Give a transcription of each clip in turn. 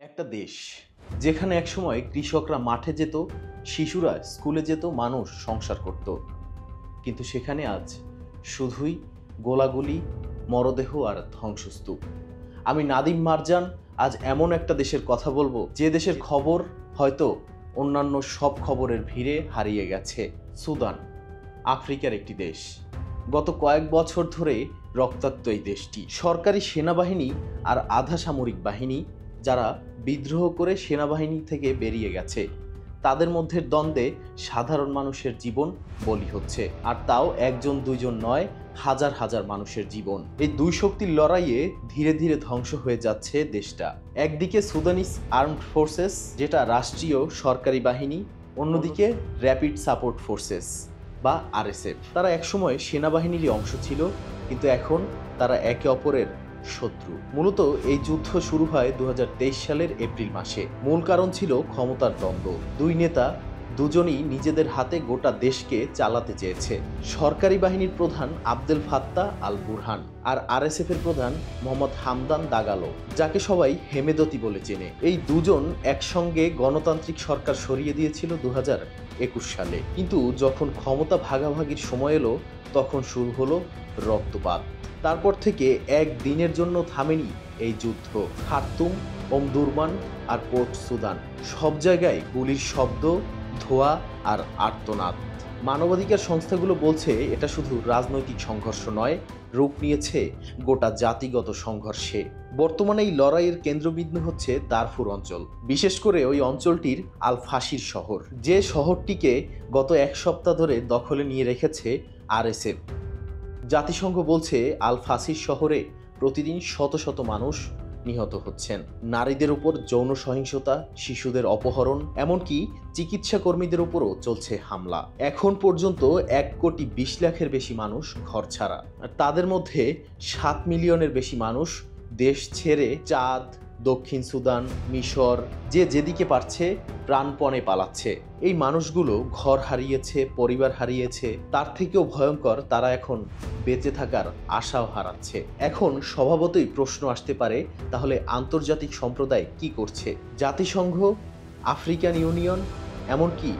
একটা দেশ যেখানে একসময় কৃষকরা মাঠে যেত, শিশুরা স্কুলে যেত, মানুষ সংসার করত, কিন্তু সেখানে আজ শুধুই গোলাগুলি, মরদেহ আর ধ্বংসস্তূপ। আমি নাদিম মারজান আজ এমন একটা দেশের কথা বলবো যে দেশের খবর হয়তো অন্যান্য সব খবরের ভিড়ে হারিয়ে গেছে। সুদান, আফ্রিকার একটি দেশ। গত কয়েক বছর ধরে রক্তাক্ত এই দেশটি সরকারি সেনাবাহিনী আর আধা সামরিক বাহিনী যারা বিদ্রোহ করে সেনাবাহিনী থেকে বেরিয়ে গেছে, তাদের মধ্যে দ্বন্দ্বে সাধারণ মানুষের জীবন বলি হচ্ছে, আর তাও একজন দুইজন নয়, হাজার হাজার মানুষের জীবন। এই দুই শক্তির লড়াইয়ে ধীরে ধীরে ধ্বংস হয়ে যাচ্ছে দেশটা। একদিকে সুদানিস আর্মড ফোর্সেস, যেটা রাষ্ট্রীয় সরকারি বাহিনী, অন্যদিকে র্যাপিড সাপোর্ট ফোর্সেস বা আরএসএফ। তারা একসময় সেনাবাহিনীরই অংশ ছিল, কিন্তু এখন তারা একে অপরের শত্রু। মূলত এই যুদ্ধ শুরু হয় 2023 সালের এপ্রিল মাসে। মূল কারণ ছিল ক্ষমতার দ্বন্দ্ব। দুই নেতা দুজনই নিজেদের হাতে গোটা দেশকে চালাতে চেয়েছে। সরকারি বাহিনীর প্রধান আবদেল ফাত্তাহ আল বুরহান আর আরএসএফ এর প্রধান মোহাম্মদ হামদান দাগালো, যাকে সবাই হেমেদতি বলে চেনে। এই দুজন একসঙ্গে গণতান্ত্রিক সরকার সরিয়ে দিয়েছিল 2021 সালে, কিন্তু যখন ক্ষমতা ভাগাভাগির সময় এলো তখন শুরু হলো রক্তপাত। তারপর থেকে একদিনের জন্য থামেনি এই যুদ্ধ। খার্তুম, ওমদুরমান আর পোর্ট সুদান, সব জায়গায় গুলির শব্দ, ধোঁয়া আর আর্তনাদ। মানবাধিকার সংস্থাগুলো বলছে এটা শুধু রাজনৈতিক সংঘর্ষ নয়, রূপ নিয়েছে গোটা জাতিগত সংঘর্ষে। বর্তমানে এই লড়াইয়ের কেন্দ্রবিন্দু হচ্ছে দারফুর অঞ্চল, বিশেষ করে ওই অঞ্চলটির আল ফাশির শহর, যে শহরটিকে গত এক সপ্তাহ ধরে দখলে নিয়ে রেখেছে আরএসএফ। জাতিসংঘ বলছে আল ফাশির শহরে প্রতিদিন শত শত মানুষ নিহত হচ্ছেন। নারীদের উপর যৌন সহিংসতা, শিশুদের অপহরণ, এমনকি চিকিৎসা কর্মীদের উপরও চলছে হামলা। এখন পর্যন্ত 1,20,00,000-এর বেশি মানুষ ঘরছাড়া, আর তাদের মধ্যে 7 মিলিয়নের বেশি মানুষ দেশ ছেড়ে চাঁদ, দক্ষিণ সুদান, মিশর, যে যেদিকে পারছে প্রাণপণে পালাচ্ছে। এই মানুষগুলো ঘর হারিয়েছে, পরিবার হারিয়েছে, তার থেকেও ভয়ঙ্কর, তারা এখন বেঁচে থাকার আশাও হারাচ্ছে। এখন স্বভাবতই প্রশ্ন আসতে পারে, তাহলে আন্তর্জাতিক সম্প্রদায় কি করছে? জাতিসংঘ, আফ্রিকান ইউনিয়ন, এমনকি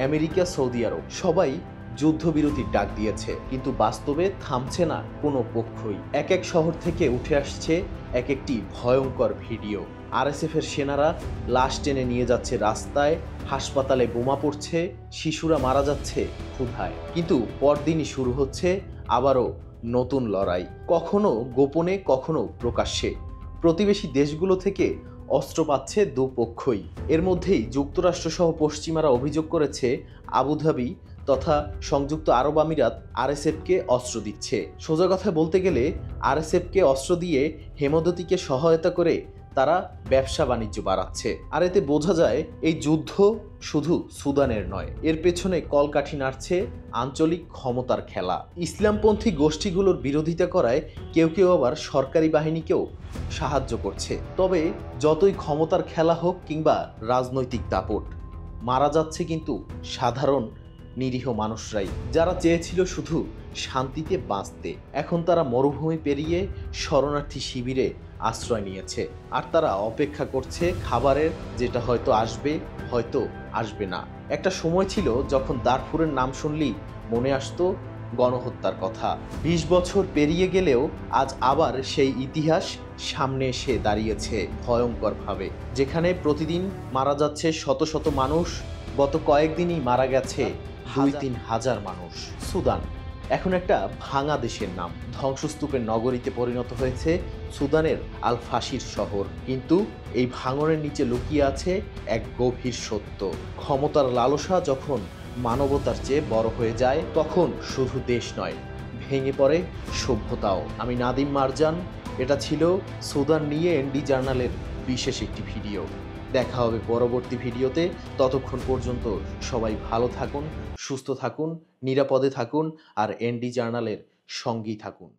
আমেরিকা, সৌদি আরব, সবাই যুদ্ধবিরতির ডাক দিয়েছে, কিন্তু বাস্তবে থামছে না কোনো পক্ষই। এক এক শহর থেকে উঠে আসছে এক একটি ভয়ঙ্কর ভিডিও। আরএসএফ এর সেনারা লাশ টেনে নিয়ে যাচ্ছে রাস্তায়, হাসপাতালে বোমা পড়ছে, শিশুরা মারা যাচ্ছে ক্ষুধায়। কিন্তু পরদিনই শুরু হচ্ছে আবারও নতুন লড়াই, কখনো গোপনে, কখনো প্রকাশ্যে। প্রতিবেশী দেশগুলো থেকে অস্ত্র পাচ্ছে দুপক্ষই। এর মধ্যেই যুক্তরাষ্ট্রসহ পশ্চিমারা অভিযোগ করেছে আবুধাবি তথা সংযুক্ত আরব আমিরাত আরএসএফকে অস্ত্র দিচ্ছে। সোজা কথা বলতে গেলে আরএসএফকে অস্ত্র দিয়ে হেমদতিকে সহায়তা করে তারা ব্যবসা বাণিজ্য বাড়াচ্ছে। আর এতে বোঝা যায় এই যুদ্ধ শুধু সুদানের নয়, এর পেছনে কলকাঠি নাড়ছে আঞ্চলিক ক্ষমতার খেলা। ইসলামপন্থী গোষ্ঠীগুলোর বিরোধিতা করায় কেউ কেউ আবার সরকারি বাহিনীকেও সাহায্য করছে। তবে যতই ক্ষমতার খেলা হোক কিংবা রাজনৈতিক দাপট, মারা যাচ্ছে কিন্তু সাধারণ নিরীহ মানুষরাই, যারা চেয়েছিল শুধু শান্তিতে বাঁচতে। এখন তারা মরুভূমি পেরিয়ে শরণার্থী শিবিরে আশ্রয় নিয়েছে, আর তারা অপেক্ষা করছে খাবারের, যেটা হয়তো আসবে, হয়তো আসবে না। একটা সময় ছিল যখন দারফুরের নাম শুনলেই মনে আসতো গণহত্যার কথা। 20 বছর পেরিয়ে গেলেও আজ আবার সেই ইতিহাস সামনে এসে দাঁড়িয়েছে ভয়ঙ্করভাবে, যেখানে প্রতিদিন মারা যাচ্ছে শত শত মানুষ। গত কয়েকদিনই মারা গেছে 2-3 হাজার মানুষ। সুদান এখন একটা ভাঙা দেশের নাম, ধ্বংসস্তূপের নগরীতে পরিণত হয়েছে সুদানের আল ফাশির শহর। কিন্তু এই ভাঙনের নিচে লুকিয়ে আছে এক গভীর সত্য। ক্ষমতার লালসা যখন মানবতার চেয়ে বড় হয়ে যায়, তখন শুধু দেশ নয়, ভেঙে পড়ে সভ্যতাও। আমি নাদিম মারজান, এটা ছিল সুদান নিয়ে এনডি জার্নালের বিশেষ একটি ভিডিও। দেখা হবে পরবর্তী ভিডিওতে। ততক্ষণ পর্যন্ত সবাই ভালো থাকুন, সুস্থ থাকুন, নিরাপদে থাকুন, আর এনডি জার্নালের সঙ্গী থাকুন।